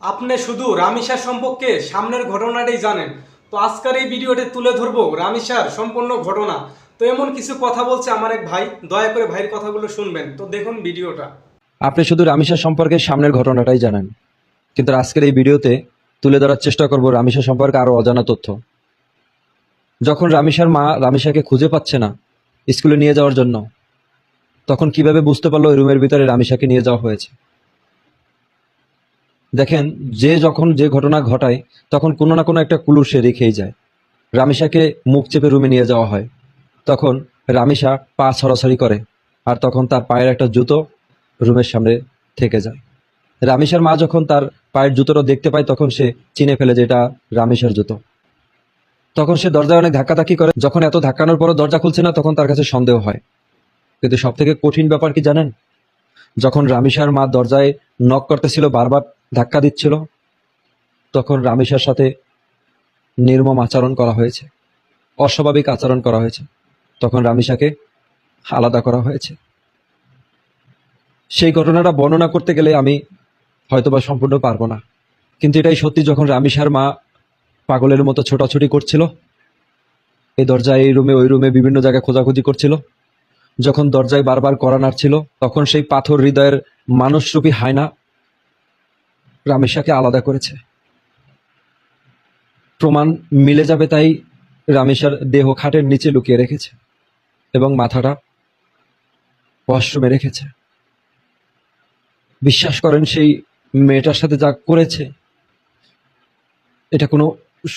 আপনি শুধু রামিসার সম্পর্কে সামনের ঘটনাটাই জানেন, তো আজকের এই ভিডিওতে তুলে ধরবো রামিসার সম্পূর্ণ ঘটনা। তো এমন কিছু কথা বলছে আমার এক ভাই, দয়া করে ভাইয়ের কথাগুলো শুনবেন। তো দেখুন ভিডিওটা। আপনি শুধু রামিসা সম্পর্কে সামনের ঘটনাটাই জানেন, কিন্তু আজকের এই ভিডিওতে তুলে ধরার চেষ্টা করব রামিসা সম্পর্কে আরো অজানা তথ্য। যখন রামিসার মা রামিসাকে খুঁজে পাচ্ছে না স্কুলে নিয়ে যাওয়ার জন্য, তখন কিভাবে বুঝতে পারলো ওই রুমের ভিতরে রামিসাকে নিয়ে যাওয়া হয়েছে। দেখেন, যখন যে ঘটনা ঘটায় তখন কোনো না কোনো একটা ক্লু সে রেখেই যায়। রামিসাকে মুখ চেপে রুমে নিয়ে যাওয়া হয়, তখন রামিসা পা ছড়াছড়ি করে, আর তখন তার পায়ের একটা জুতো রুমের সামনে থেকে যায়। রামিসার মা যখন তার পায়ের জুতোটা দেখতে পায় তখন সে চিনে ফেলে যে এটা রামিসার জুতো। তখন সে দরজায় অনেক ধাক্কাধাক্কি করে। যখন এত ধাক্কানোর পরও দরজা খুলছে না, তখন তার কাছে সন্দেহ হয়। কিন্তু সব থেকে কঠিন ব্যাপার কি জানেন? যখন রামিসার মা দরজায় নক করতেছিল, বারবার ধাক্কা দিচ্ছিল, তখন রামিসার সাথে নির্মম আচরণ করা হয়েছে, অস্বাভাবিক আচরণ করা হয়েছে। তখন রামিসাকে আলাদা করা হয়েছে। সেই ঘটনাটা বর্ণনা করতে গেলে আমি হয়তোবা সম্পূর্ণ পারবো না, কিন্তু এটাই সত্যি। যখন রামিসার মা পাগলের মতো ছোটাছুটি করছিল, এই দরজায় এই রুমে ওই রুমে বিভিন্ন জায়গায় খোঁজাখুঁজি করছিল, যখন দরজায় বারবার কড়া নাড়ছিল, তখন সেই পাথর হৃদয়ের মানুষরূপী হায়না রামিসাকে আলাদা করেছে। প্রমাণ মিলে যাবে তাই রামিসার দেহ খাটের নিচে লুকিয়ে রেখেছে এবং মাথাটা ওয়াশরুমে রেখেছে। বিশ্বাস করেন, সেই মেয়েটার সাথে যা করেছে এটা কোনো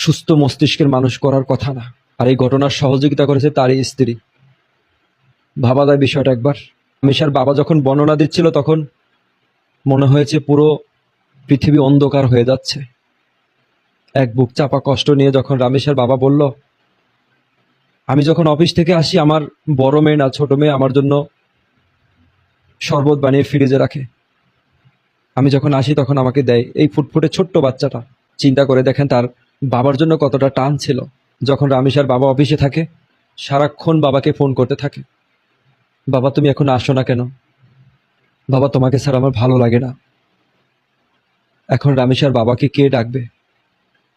সুস্থ মস্তিষ্কের মানুষ করার কথা না। আর এই ঘটনার সহযোগিতা করেছে তারই স্ত্রী। ভাবা যায় বিষয়টা একবার। রামিসার বাবা যখন বর্ণনা দিচ্ছিল তখন মনে হয়েছে পুরো পৃথিবী অন্ধকার হয়ে যাচ্ছে। এক বুক চাপা কষ্ট নিয়ে যখন রামিসার বাবা বলল, আমি যখন অফিস থেকে আসি, আমার বড় মেয়ে না ছোট মেয়ে আমার জন্য শরবত বানিয়ে ফ্রিজে রাখে। আমি যখন আসি তখন আমাকে দেয়। এই ফুটফুটে ছোট্ট বাচ্চাটা, চিন্তা করে দেখেন তার বাবার জন্য কতটা টান ছিল। যখন রামিসার বাবা অফিসে থাকে, সারাক্ষণ বাবাকে ফোন করতে থাকে, বাবা তুমি এখন আসো না কেন, বাবা তোমাকে ছাড়া আমার ভালো লাগে না। এখন রামিসার বাবাকে কে ডাকবে?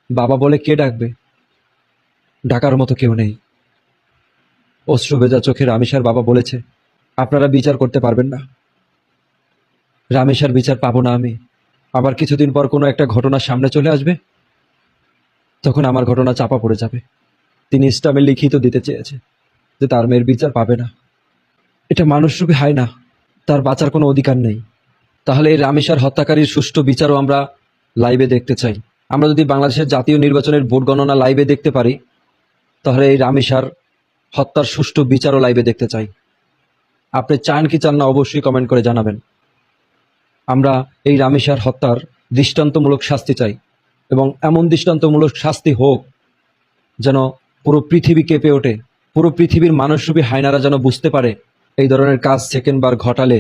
বাবা বলে কে ডাকবে? ডাকার মতো কেউ নেই। অশ্রু ভেজা চোখে রামিসার বাবা বলেছে, আপনারা বিচার করতে পারবেন না, রামেশার বিচার পাবো না আমি। আবার কিছুদিন পর কোনো একটা ঘটনা সামনে চলে আসবে, তখন আমার ঘটনা চাপা পড়ে যাবে। তিনি ইসলামে লিখিত দিতে চেয়েছে যে তার মেয়ের বিচার পাবে না। এটা মানুষরূপী হয় না, তার বাঁচার কোনো অধিকার নেই। তাহলে এই রামেশার হত্যাকারীর সুষ্ঠু বিচারও আমরা লাইভে দেখতে চাই। আমরা যদি বাংলাদেশের জাতীয় নির্বাচনের ভোট গণনা লাইভে দেখতে পারি, তাহলে এই রামেশার হত্যার সুষ্ঠু বিচারও লাইভে দেখতে চাই। আপনি চান কি চান না অবশ্যই কমেন্ট করে জানাবেন। আমরা এই রামেশার হত্যার দৃষ্টান্তমূলক শাস্তি চাই, এবং এমন দৃষ্টান্তমূলক শাস্তি হোক যেন পুরো পৃথিবী কেঁপে ওঠে, পুরো পৃথিবীর মানুষরূপী হায়নারা যেন বুঝতে পারে এই ধরনের কাজ সেকেন্ডবার ঘটালে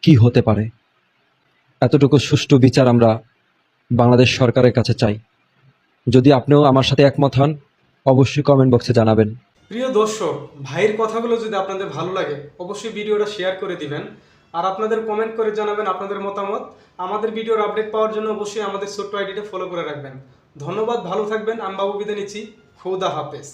কি হতে পারে। এতটুকু সুষ্ঠু বিচার আমরা বাংলাদেশ সরকারের কাছে চাই। যদি আপনিও আমার সাথে একমত হন, অবশ্যই কমেন্ট বক্সে জানাবেন। প্রিয় দর্শক, ভাইয়ের কথাগুলো যদি আপনাদের ভালো লাগে অবশ্যই ভিডিওটা শেয়ার করে দিবেন, আর আপনাদের কমেন্ট করে জানাবেন আপনাদের মতামত। আমাদের ভিডিওর আপডেট পাওয়ার জন্য অবশ্যই আমাদের ছোট্ট আইডিটা ফলো করে রাখবেন। ধন্যবাদ, ভালো থাকবেন। আমি বাবু বিদায় নিচ্ছি। খুদা হাফেজ।